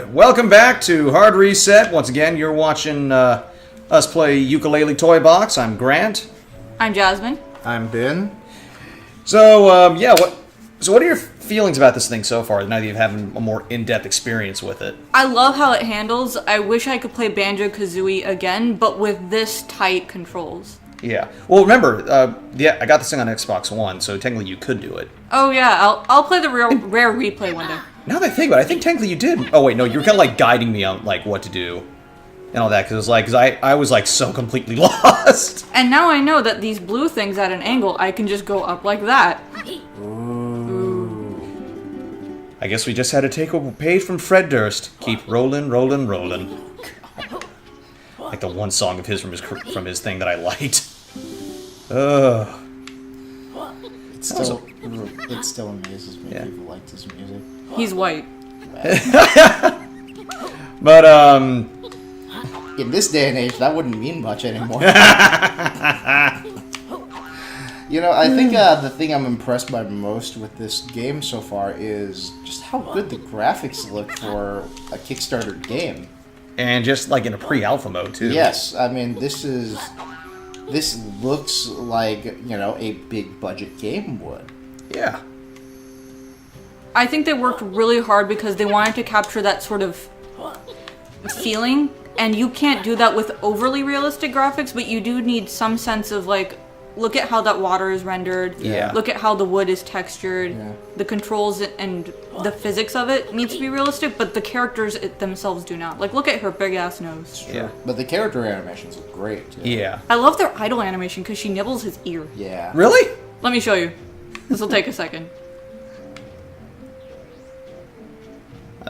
welcome back to Hard Reset. Once again, you're watching us play Yooka-Laylee Toybox. I'm Grant. I'm Jasmine. I'm Binh. So, what are your feelings about this thing so far, now that you've had a more in-depth experience with it? I love how it handles. I wish I could play Banjo-Kazooie again, but with this tight controls. Yeah. Well, remember, I got this thing on Xbox One, so technically you could do it. Oh yeah, I'll play the rare replay one day. Now that I think about it, I think technically you did. Oh wait, no, you were kind of like guiding me on like what to do and all that, because I was like so completely lost. And now I know that these blue things at an angle, I can just go up like that. Ooh. I guess we just had to take a page from Fred Durst. Keep rolling, rolling, rolling. Like the one song of his from his thing that I liked. Ugh. It still amazes me people like his music. He's white. But in this day and age, that wouldn't mean much anymore. You know, I think the thing I'm impressed by most with this game so far is just how good the graphics look for a Kickstarter game. And just like in a pre-alpha mode too. Yes, I mean this looks like, you know, a big budget game would. Yeah. I think they worked really hard because they wanted to capture that sort of feeling, and you can't do that with overly realistic graphics, but you do need some sense of like, look at how that water is rendered. Yeah. Look at how the wood is textured. Yeah. The controls and the physics of it needs to be realistic, but the characters themselves do not. Like, look at her big ass nose. Yeah. But the character animations look great too. Yeah. I love their idle animation because she nibbles his ear. Yeah. Really? Let me show you. This will take a second.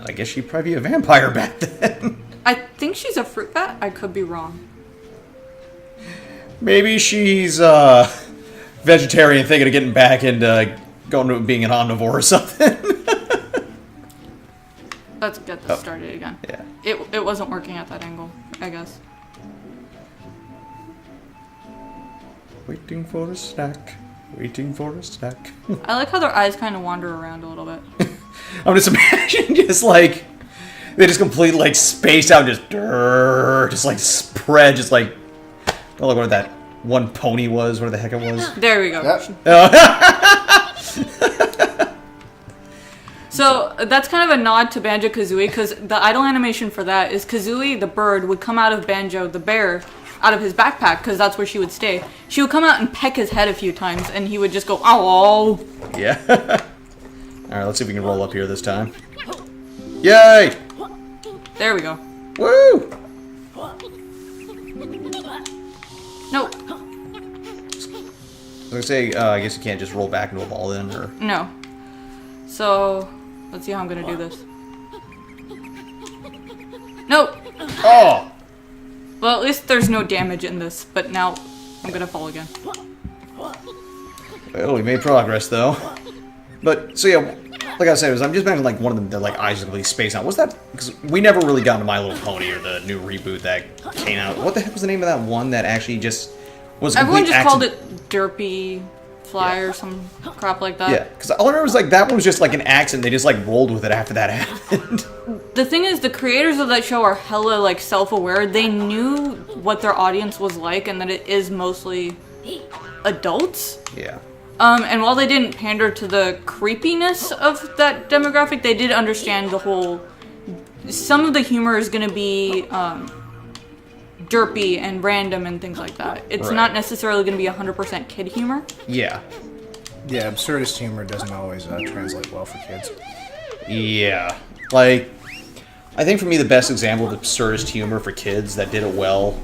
I guess she'd probably be a vampire back then. I think she's a fruit bat. I could be wrong. Maybe she's vegetarian, thinking of getting back into going to being an omnivore or something. Let's get this started again. Yeah. It wasn't working at that angle, I guess. Waiting for a snack. Waiting for a snack. I like how their eyes kind of wander around a little bit. I'm just imagining just like they just completely like spaced out, just like spread, just like oh look what that one pony was, where the heck it was. There we go. Yep. So that's kind of a nod to Banjo-Kazooie because the idle animation for that is Kazooie, the bird, would come out of Banjo, the bear, out of his backpack because that's where she would stay. She would come out and peck his head a few times, and he would just go, "Ow!" Yeah. All right, let's see if we can roll up here this time. Yay! There we go. Woo! Nope. I was gonna say, I guess you can't just roll back into a ball then, or... No. So, let's see how I'm gonna do this. Nope. Oh! Well, at least there's no damage in this, but now I'm gonna fall again. Well, we made progress, though. But, so yeah, like I said, I'm just imagining like one of them, the like eyes really spaced out. Was that, because we never really got into My Little Pony or the new reboot that came out. What the heck was the name of that one that actually just was a Everyone complete just called accident? it Derpy Fly or some crap like that. Yeah, because all I remember was like that one was just like an accident. They just like rolled with it after that happened. The thing is, the creators of that show are hella like self-aware. They knew what their audience was like and that it is mostly adults. Yeah. And while they didn't pander to the creepiness of that demographic, they did understand the whole... Some of the humor is going to be derpy and random and things like that. It's not necessarily going to be 100% kid humor. Yeah. Yeah, absurdist humor doesn't always translate well for kids. Yeah. Like, I think for me the best example of absurdist humor for kids that did it well...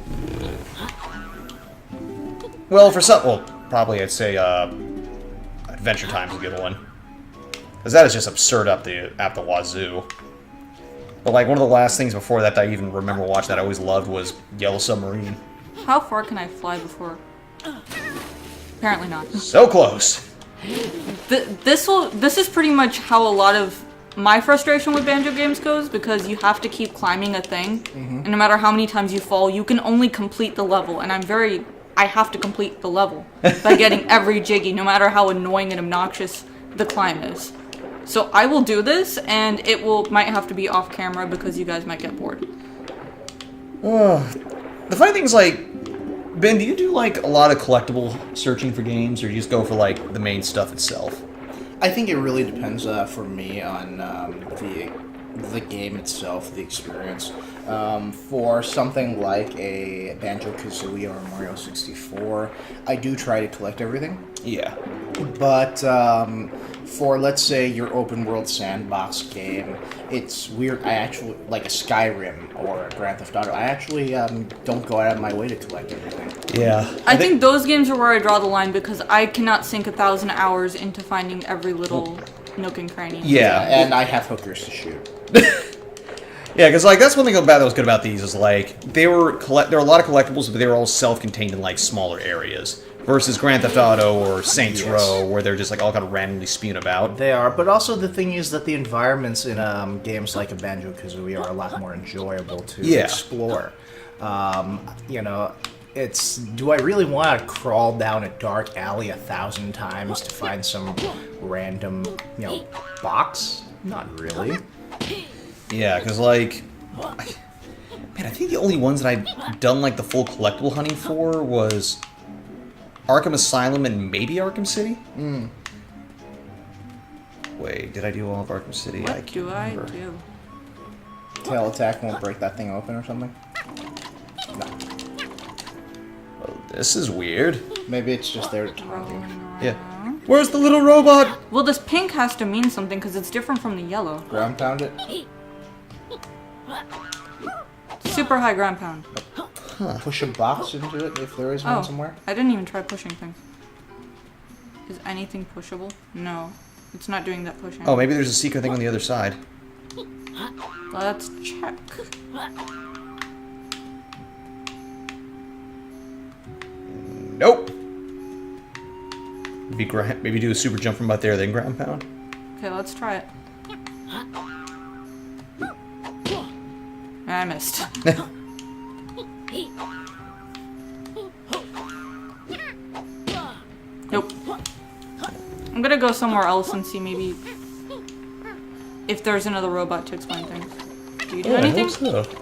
Well, for some... Well, probably I'd say, Adventure Time's a good one. Because that is just absurd up the wazoo. But like one of the last things before that I even remember watching that I always loved was Yellow Submarine. How far can I fly before? Apparently not. So close. This is pretty much how a lot of my frustration with Banjo games goes, because you have to keep climbing a thing, and no matter how many times you fall, you can only complete the level, and I have to complete the level by getting every jiggy, no matter how annoying and obnoxious the climb is. So I will do this, and it might have to be off camera because you guys might get bored. The funny thing is, like, Ben, do you do, like, a lot of collectible searching for games, or do you just go for, like, the main stuff itself? I think it really depends for me on the game itself, the experience. For something like a Banjo-Kazooie or a Mario 64, I do try to collect everything. Yeah. But for, let's say, your open world sandbox game, it's weird. I actually, like a Skyrim or a Grand Theft Auto, I actually don't go out of my way to collect everything. Yeah. I think those games are where I draw the line because I cannot sink 1,000 hours into finding every little nook and cranny. Yeah. And I have hookers to shoot. Yeah, because, like, that's one thing that was good about these is, like, there were a lot of collectibles, but they were all self-contained in, like, smaller areas. Versus Grand Theft Auto or Saints Row, where they're just, like, all kind of randomly spewing about. They are, but also the thing is that the environments in games like a Banjo-Kazooie are a lot more enjoyable to explore. You know, it's, do I really want to crawl down a dark alley 1,000 times to find some random, you know, box? Not really. Yeah, because, like, man, I think the only ones that I'd done, like, the full collectible hunting for was Arkham Asylum and maybe Arkham City? Wait, did I do all of Arkham City? What do I do? Tail attack won't break that thing open or something? No. Oh, this is weird. Maybe it's just there to taunt you. Yeah. Where's the little robot? Well, this pink has to mean something because it's different from the yellow. Ground pound it? Super high ground pound. Push a box into it if there is one somewhere? I didn't even try pushing things. Is anything pushable? No. It's not doing that pushing. Oh, maybe there's a secret thing on the other side. Let's check. Nope. Maybe do a super jump from about there, then ground pound. Okay, let's try it. I missed. Nope. I'm gonna go somewhere else and see maybe if there's another robot to explain things. Do you do anything? I hope so.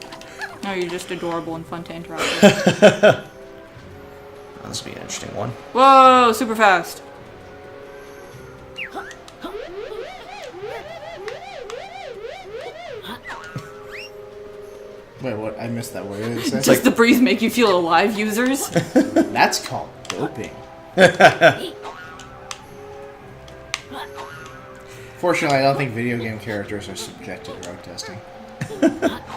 No, you're just adorable and fun to interact with. This will be an interesting one. Whoa, super fast. Wait, what? I missed that. What did it say? Does the breeze make you feel alive, users? That's called doping. Fortunately, I don't think video game characters are subject to drug testing.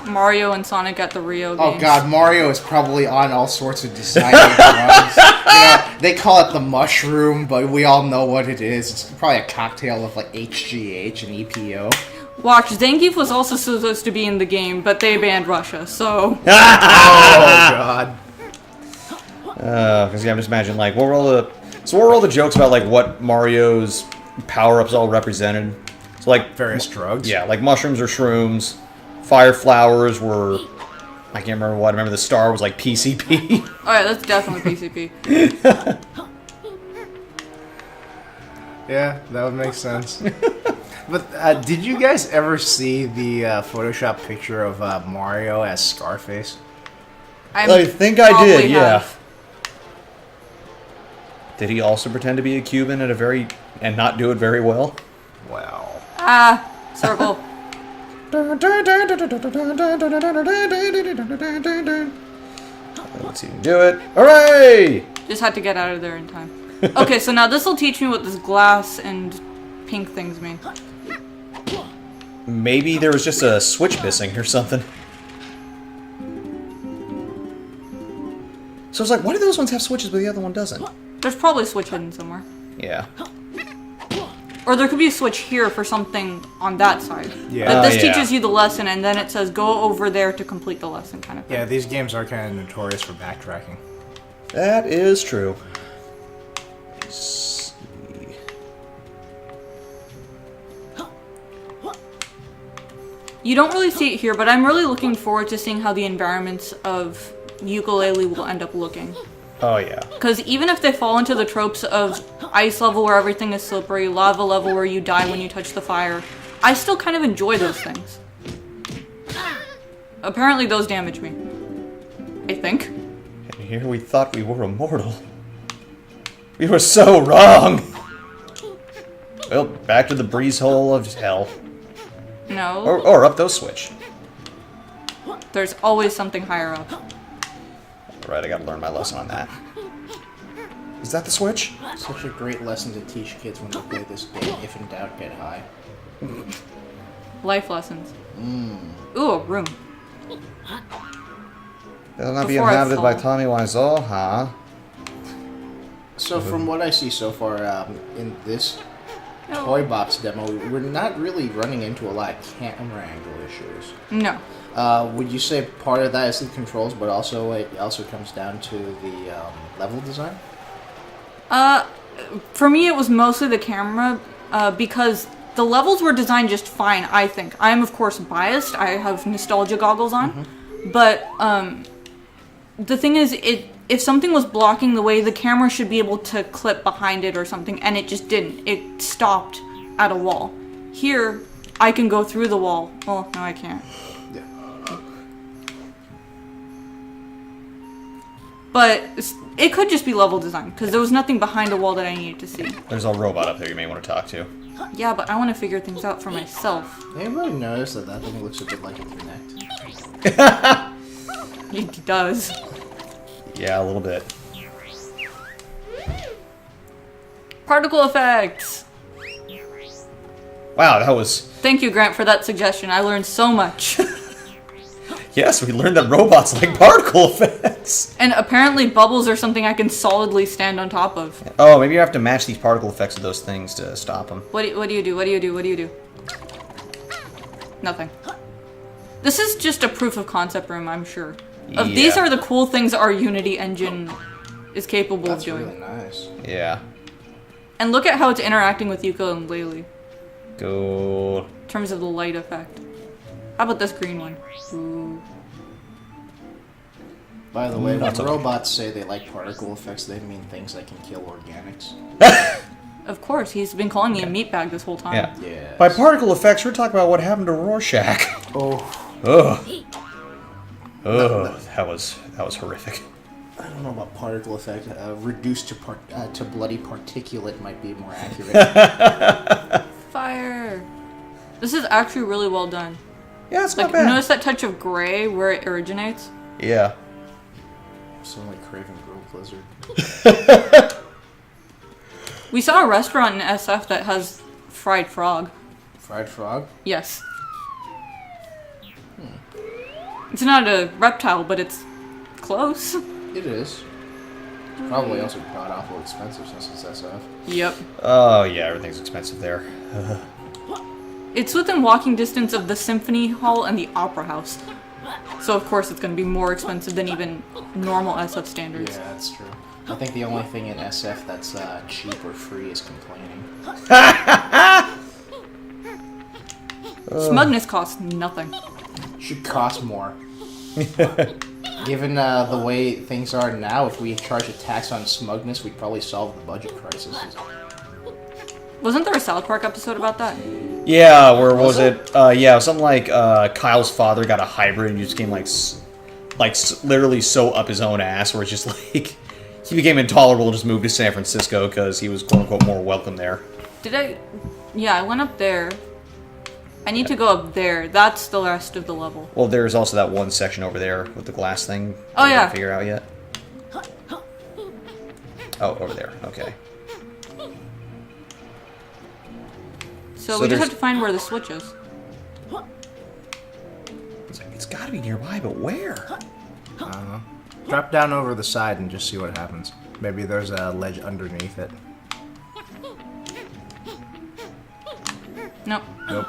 Mario and Sonic at the Rio games. Oh god, Mario is probably on all sorts of designing drugs. You know, they call it the mushroom, but we all know what it is. It's probably a cocktail of like HGH and EPO. Watch, Zangief was also supposed to be in the game, but they banned Russia, so... Oh, God. Because yeah, I'm just imagining, like, what were all the jokes about, like, what Mario's power-ups all represented? So, like... Various drugs? Yeah, like mushrooms or shrooms. Fire flowers were... I can't remember what. I remember the star was, like, PCP. Alright, that's definitely PCP. Yeah, that would make sense. But did you guys ever see the Photoshop picture of Mario as Scarface? I think I did, probably yeah. have. Did he also pretend to be a Cuban and not do it very well? Wow. Ah, circle. Let's see him do it. Hooray! Just had to get out of there in time. Okay, so now this will teach me what this glass and pink things mean. Maybe there was just a switch missing or something. So it's like, why do those ones have switches but the other one doesn't? There's probably a switch hidden somewhere. Yeah. Or there could be a switch here for something on that side. Yeah. But this yeah. teaches you the lesson, and then it says go over there to complete the lesson, kind of thing. Yeah, these games are kind of notorious for backtracking. That is true. Let's see. You don't really see it here, but I'm really looking forward to seeing how the environments of Yooka-Laylee will end up looking. Oh, yeah. Because even if they fall into the tropes of ice level where everything is slippery, lava level where you die when you touch the fire, I still kind of enjoy those things. Apparently those damage me. I think. And here we thought we were immortal. We were so wrong! Well, back to the breeze hole of hell. No. Or up those switch. There's always something higher up. Right, I gotta learn my lesson on that. Is that the switch? Such a great lesson to teach kids when they play this game. If in doubt, get high. Life lessons. Ooh, a room. It'll not be Before I inhabited by fall. Tommy Wiseau, huh? So from what I see so far in this Toybox demo, we're not really running into a lot of camera angle issues. No. Would you say part of that is the controls, but also it also comes down to the level design? For me it was mostly the camera, because the levels were designed just fine, I think. I am of course biased, I have nostalgia goggles on, but the thing is, if something was blocking the way, the camera should be able to clip behind it or something, and it just didn't. It stopped at a wall. Here, I can go through the wall. Well, no I can't. But it could just be level design, because there was nothing behind a wall that I needed to see. There's a robot up there you may want to talk to. Yeah, but I want to figure things out for myself. Anybody notice that that thing looks a bit like a Kinect? It does. Yeah, a little bit. Particle effects! Wow, that was... Thank you, Grant, for that suggestion. I learned so much. Yes, we learned that robots like particle effects. And apparently bubbles are something I can solidly stand on top of. Oh, maybe you have to match these particle effects with those things to stop them. What do you do? What do you do? What do you do? Nothing. This is just a proof of concept room, I'm sure. These Yeah. are the cool things our Unity engine is capable That's of doing. really nice. Yeah. And look at how it's interacting with Yooka-Laylee Go. in terms of the light effect. How about this green one? Ooh. By the way, when That's okay. robots say they like particle effects, they mean things that can kill organics. Of course, he's been calling me a meatbag this whole time. Yeah. Yeah. By particle effects, we're talking about what happened to Rorschach. Oh, Ugh. Ugh. That was horrific. I don't know about particle effect. Reduced to bloody particulate might be more accurate. Fire! This is actually really well done. Yeah, it's Like, not bad. notice that touch of gray where it originates? Yeah. Sound like Craven Grove Blizzard. We saw a restaurant in SF that has fried frog. Fried frog? Yes. It's not a reptile, but it's close. It is. Probably also god awful expensive since it's SF. Yep. Oh, yeah, everything's expensive there. It's within walking distance of the Symphony Hall and the Opera House. So of course it's going to be more expensive than even normal SF standards. Yeah, that's true. I think the only thing in SF that's cheap or free is complaining. Smugness costs nothing. Should cost more. Given the way things are now, if we charge a tax on smugness, we'd probably solve the budget crisis. Wasn't there a South Park episode about that? Yeah, where was it? Yeah, something like Kyle's father got a hybrid and just became literally so up his own ass, where it's just like he became intolerable and just moved to San Francisco because he was quote unquote more welcome there. Did I? Yeah, I went up there. I need to go up there. That's the rest of the level. Well, there's also that one section over there with the glass thing. Oh, I yeah. haven't figured out yet. Oh, over there. Okay. So So we just there's- have to find where the switch is. It's got to be nearby, but where? Drop down over the side and just see what happens. Maybe there's a ledge underneath it. Nope. Nope.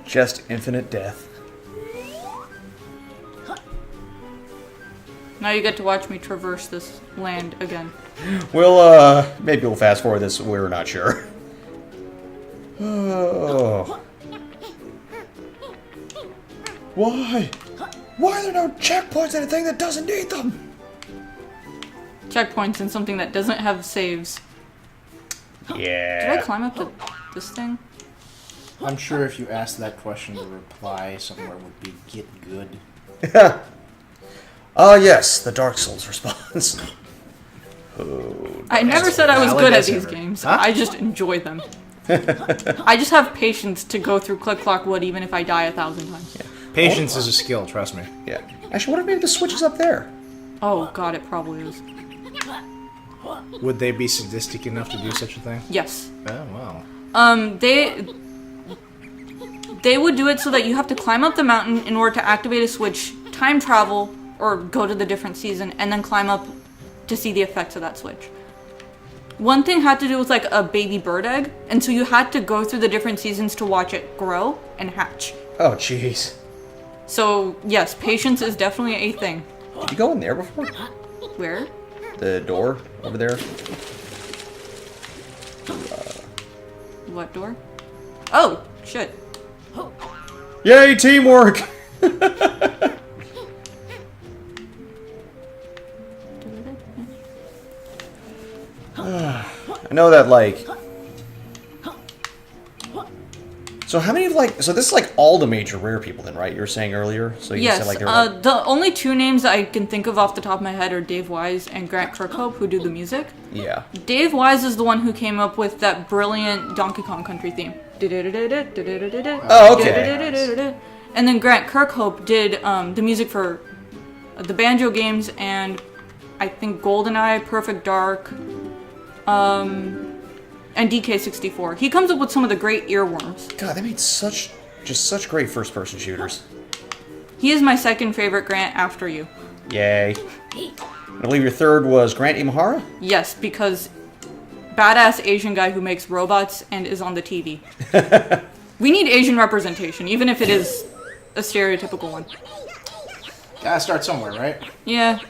Just infinite death. Now you get to watch me traverse this land again. Maybe we'll fast forward this. We're not sure. Oh. Why? Why are there no checkpoints in a thing that doesn't need them? checkpoints in something that doesn't have saves. Yeah. Did I climb up to this thing? I'm sure if you asked that question, the reply somewhere would be "get good." Oh yes, the Dark Souls response. I never said I was valid good at as these ever. games. Huh? I just enjoy them. I just have patience to go through Click Clock Wood even if I die 1,000 times. Patience is a skill, trust me. Yeah. Actually, what if maybe the switch is up there? Oh god, it probably is. Would they be sadistic enough to do such a thing? Yes. Oh, wow. They would do it so that you have to climb up the mountain in order to activate a switch, time travel, or go to the different season, and then climb up to see the effects of that switch. One thing had to do with like a baby bird egg, and so you had to go through the different seasons to watch it grow and hatch. Oh jeez. So yes, patience is definitely a thing. Did you go in there before? Where? The door over there. What door? Oh, shit. Yay, teamwork! I know that, like... So how many of, like... So this is, like, all the major rare people then, right? You were saying earlier? So you Yes, said, like, there were, like... the only two names I can think of off the top of my head are Dave Wise and Grant Kirkhope, who do the music. Yeah. Dave Wise is the one who came up with that brilliant Donkey Kong Country theme. Oh, okay. And then Grant Kirkhope did the music for the Banjo games and I think GoldenEye, Perfect Dark, and DK64. He comes up with some of the great earworms. God, they made such great first-person shooters. He is my second favorite Grant after you. Yay. I believe your third was Grant Imahara? Yes, because badass Asian guy who makes robots and is on the TV. We need Asian representation, even if it is a stereotypical one. Gotta start somewhere, right? Yeah.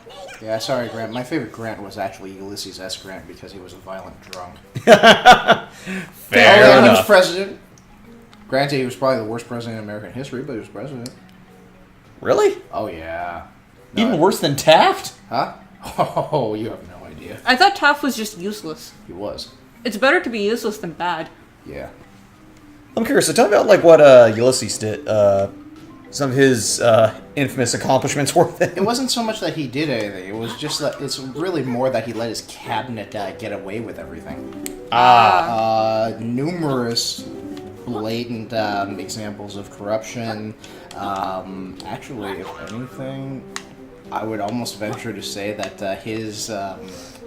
Yeah, sorry, Grant. My favorite Grant was actually Ulysses S. Grant because he was a violent drunk. Fair He was enough. president. Granted, he was probably the worst president in American history, but he was president. Really? Oh, yeah. Even worse than Taft? Huh? Oh, you have no idea. I thought Taft was just useless. He was. It's better to be useless than bad. Yeah. I'm curious, so tell me about, like, what Ulysses did, some of his infamous accomplishments were then. It wasn't so much that he did anything. It was just that it's really more that he let his cabinet get away with everything. Numerous blatant examples of corruption. Actually, if anything, I would almost venture to say that his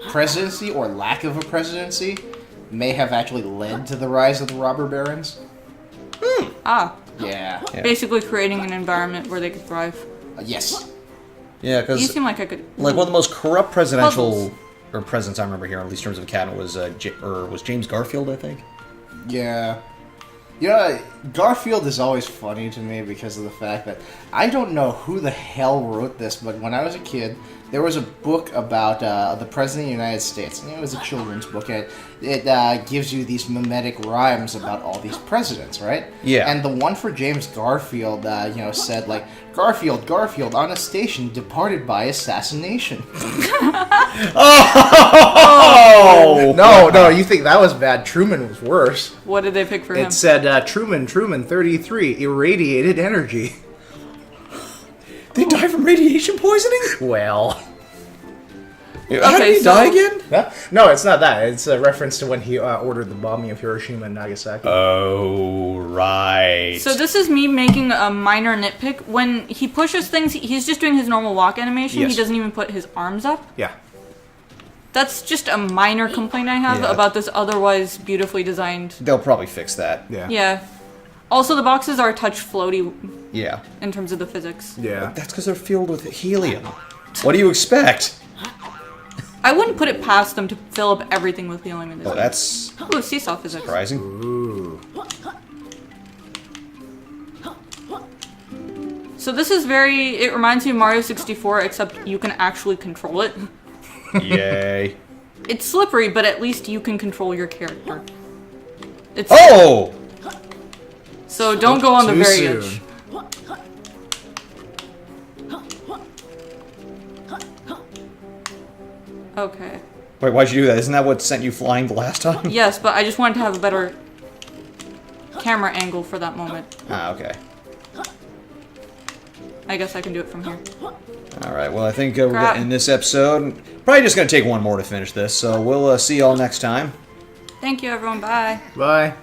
presidency or lack of a presidency may have actually led to the rise of the robber barons. Yeah. Basically creating an environment where they could thrive. Yes. Yeah, You because, seem like I could... like, one of the most corrupt presidential, Puzzles. or presidents I remember here, at least in terms of a cabinet, was, was James Garfield, I think? Yeah. You know, Garfield is always funny to me because of the fact that I don't know who the hell wrote this, but when I was a kid, there was a book about the President of the United States, and it was a children's book, and it gives you these mimetic rhymes about all these presidents, right? Yeah. And the one for James Garfield, said, like, Garfield on a station departed by assassination. Oh! No, you think that was bad. Truman was worse. What did they pick for him? It said, Truman 33, irradiated energy. Did he die from radiation poisoning? Well... How did he die again? Huh? No, it's not that. It's a reference to when he ordered the bombing of Hiroshima and Nagasaki. Oh, right. So this is me making a minor nitpick. When he pushes things, he's just doing his normal walk animation. Yes. He doesn't even put his arms up. Yeah. That's just a minor complaint I have Yeah. about this otherwise beautifully designed... They'll probably fix that. Yeah. Yeah. Also, the boxes are touch floaty Yeah. in terms of the physics. Yeah. That's because they're filled with helium. What do you expect? I wouldn't put it past them to fill up everything with helium in this Oh, game. that's Ooh, seesaw physics. surprising. Ooh. So this is very... It reminds me of Mario 64, except you can actually control it. Yay. It's slippery, but at least you can control your character. It's Oh! So don't go on the Too very soon. edge. Okay. Wait, why'd you do that? Isn't that what sent you flying the last time? Yes, but I just wanted to have a better camera angle for that moment. Ah, okay. I guess I can do it from here. Alright, well, I think we're going to end this episode. Probably just going to take one more to finish this, so we'll see y'all next time. Thank you, everyone. Bye. Bye.